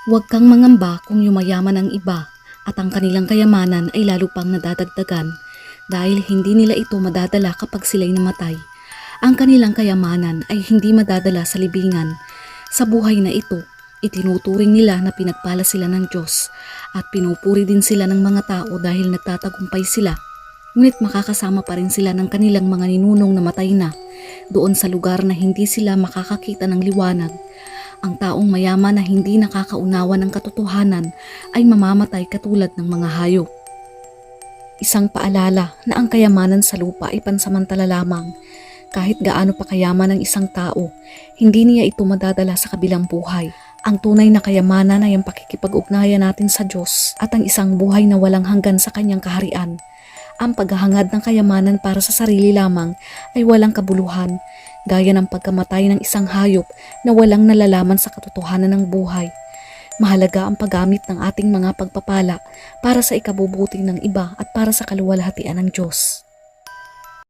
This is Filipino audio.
Huwag kang mangamba kung yumayaman ang iba at ang kanilang kayamanan ay lalo pang nadadagdagan dahil hindi nila ito madadala kapag sila'y namatay. Ang kanilang kayamanan ay hindi madadala sa libingan. Sa buhay na ito, itinuturing nila na pinagpala sila ng Diyos at pinupuri din sila ng mga tao dahil nagtatagumpay sila. Ngunit makakasama pa rin sila ng kanilang mga ninunong na matay na doon sa lugar na hindi sila makakakita ng liwanag. Ang taong mayaman na hindi nakakaunawa ng katotohanan ay mamamatay katulad ng mga hayop. Isang paalala na ang kayamanan sa lupa ay pansamantala lamang. Kahit gaano pa kayaman ang isang tao, hindi niya ito madadala sa kabilang buhay. Ang tunay na kayamanan ay ang pakikipag-ugnayan natin sa Diyos at ang isang buhay na walang hanggan sa kanyang kaharian. Ang paghahangad ng kayamanan para sa sarili lamang ay walang kabuluhan, gaya ng pagkamatay ng isang hayop na walang nalalaman sa katotohanan ng buhay. Mahalaga ang paggamit ng ating mga pagpapala para sa ikabubuti ng iba at para sa kaluwalhatian ng Diyos.